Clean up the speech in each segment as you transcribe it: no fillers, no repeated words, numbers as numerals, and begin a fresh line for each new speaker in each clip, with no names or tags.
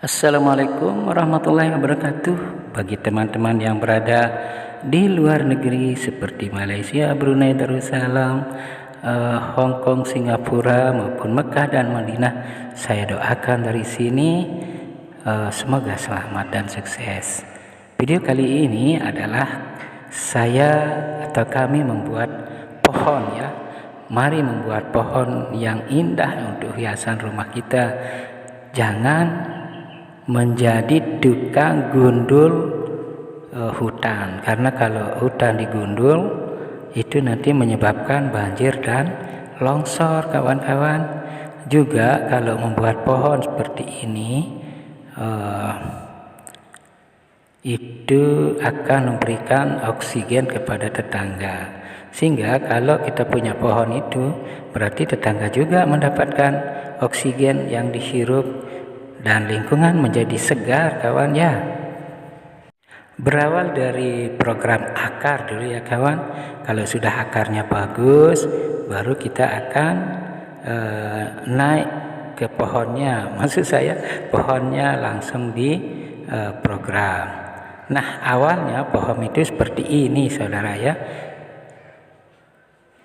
Assalamualaikum warahmatullahi wabarakatuh. Bagi teman-teman yang berada di luar negeri seperti Malaysia, Brunei Darussalam, Hong Kong, Singapura maupun Mekah dan Madinah, saya doakan dari sini semoga selamat dan sukses. Video kali ini adalah saya atau kami membuat pohon ya. Mari membuat pohon yang indah untuk hiasan rumah kita. Jangan menjadi tukang gundul hutan, karena kalau hutan digundul itu nanti menyebabkan banjir dan longsor kawan-kawan. Juga kalau membuat pohon seperti ini itu akan memberikan oksigen kepada tetangga, sehingga kalau kita punya pohon itu berarti tetangga juga mendapatkan oksigen yang dihirup dan lingkungan menjadi segar kawan ya. Berawal dari program akar dulu ya kawan. Kalau sudah akarnya bagus, baru kita akan naik ke pohonnya. Maksud saya pohonnya langsung di program. Nah, awalnya pohon itu seperti ini saudara ya.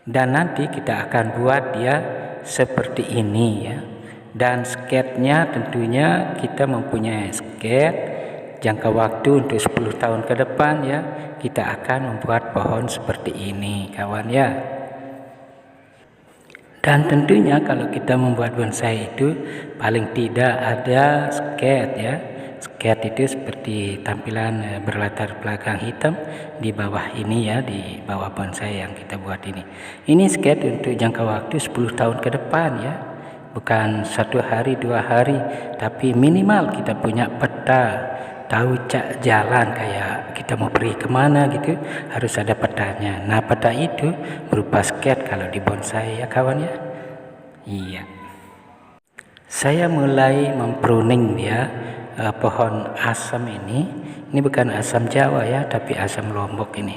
Dan nanti kita akan buat dia seperti ini ya. Dan sketnya tentunya kita mempunyai sket jangka waktu untuk 10 tahun ke depan ya. Kita akan membuat pohon seperti ini kawan ya. Dan tentunya kalau kita membuat bonsai itu paling tidak ada sket ya. Sket itu seperti tampilan berlatar belakang hitam di bawah ini ya, di bawah bonsai yang kita buat ini. Ini sket untuk jangka waktu 10 tahun ke depan ya. Bukan 1 hari 2 hari, tapi minimal kita punya peta, tahu cak jalan kayak kita mau pergi kemana gitu, harus ada petanya. Nah, peta itu berupa sket kalau di bonsai ya kawan ya. Iya. Saya mulai mempruning dia pohon asam ini. Ini bukan asam Jawa ya, tapi asam Lombok ini.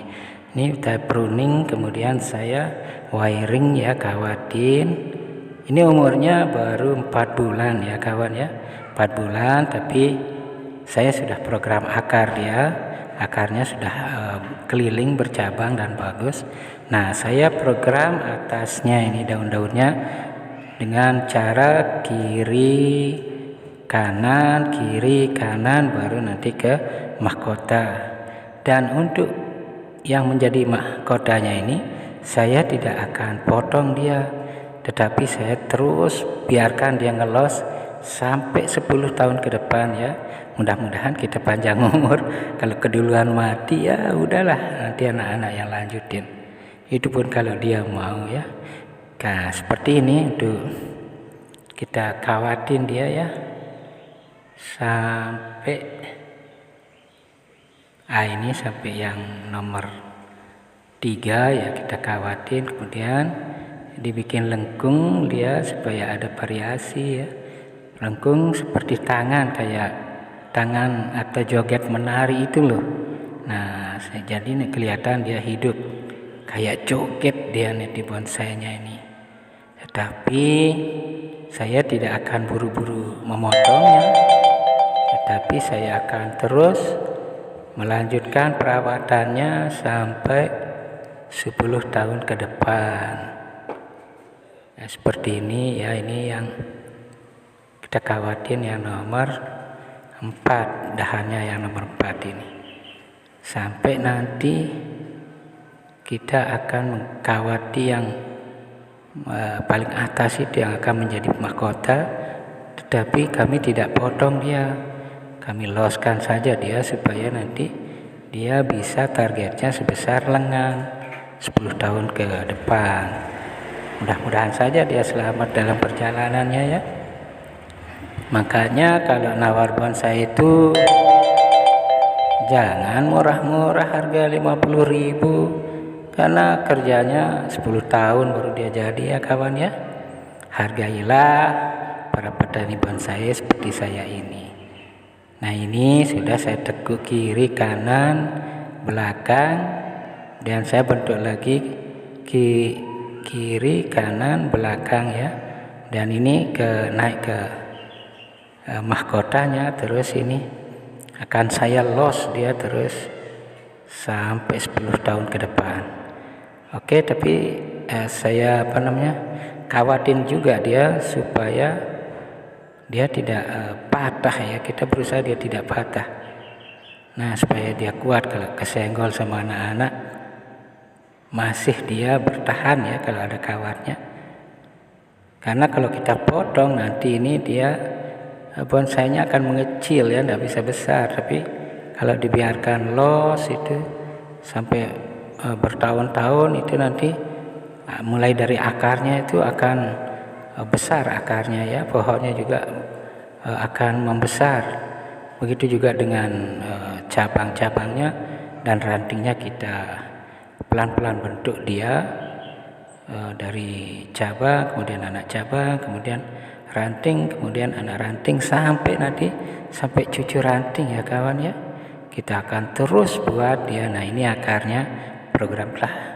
Ini saya pruning, kemudian saya wiring ya, kawatin. Ini umurnya baru 4 bulan ya kawan ya, 4 bulan, tapi saya sudah program akar dia. Akarnya sudah keliling, bercabang dan bagus. Nah, saya program atasnya ini daun-daunnya dengan cara kiri kanan baru nanti ke mahkota. Dan untuk yang menjadi mahkotanya ini saya tidak akan potong dia, tetapi saya terus biarkan dia ngelos sampai 10 tahun ke depan ya. Mudah-mudahan kita panjang umur. Kalau keduluan mati ya udahlah, nanti anak-anak yang lanjutin. Itu pun kalau dia mau ya. Nah, seperti ini untuk kita kawatin dia ya sampai ini sampai yang nomor 3 ya, kita kawatin, kemudian dibikin lengkung dia supaya ada variasi ya. Lengkung seperti tangan, kayak tangan atau joget menari itu loh. Nah, jadi ini kelihatan dia hidup kayak joget dia nih di bonsainya ini. Tetapi saya tidak akan buru-buru memotongnya, tetapi saya akan terus melanjutkan perawatannya sampai 10 tahun ke depan. Nah, seperti ini ya, ini yang kita kawatin yang nomor 4, dahannya yang nomor 4 ini. Sampai nanti kita akan mengkawati yang paling atas itu yang akan menjadi mahkota, tetapi kami tidak potong dia, kami loskan saja dia supaya nanti dia bisa targetnya sebesar lengan 10 tahun ke depan. Mudah-mudahan saja dia selamat dalam perjalanannya ya. Makanya kalau nawar bonsai itu jangan murah-murah, harga 50.000, karena kerjanya 10 tahun baru dia jadi ya kawan ya. Hargailah para petani bonsai seperti saya ini. Nah, ini sudah saya tekuk kiri kanan belakang, dan saya bentuk lagi kiri kanan belakang ya. Dan ini naik ke mahkotanya, terus ini akan saya los dia terus sampai 10 tahun ke depan. Oke, tapi saya kawatin juga dia supaya dia tidak patah ya. Kita berusaha dia tidak patah. Nah, supaya dia kuat kalau kesenggol sama anak-anak, masih dia bertahan ya kalau ada kawatnya. Karena kalau kita potong nanti ini dia bonsainya akan mengecil ya, tidak bisa besar. Tapi kalau dibiarkan los itu sampai bertahun-tahun itu nanti mulai dari akarnya itu akan besar akarnya ya, pohonnya juga akan membesar. Begitu juga dengan cabang-cabangnya dan rantingnya, kita pelan-pelan bentuk dia dari cabang, kemudian anak cabang, kemudian ranting, kemudian anak ranting, sampai cucu ranting ya kawan ya. Kita akan terus buat dia. Nah, ini akarnya program telah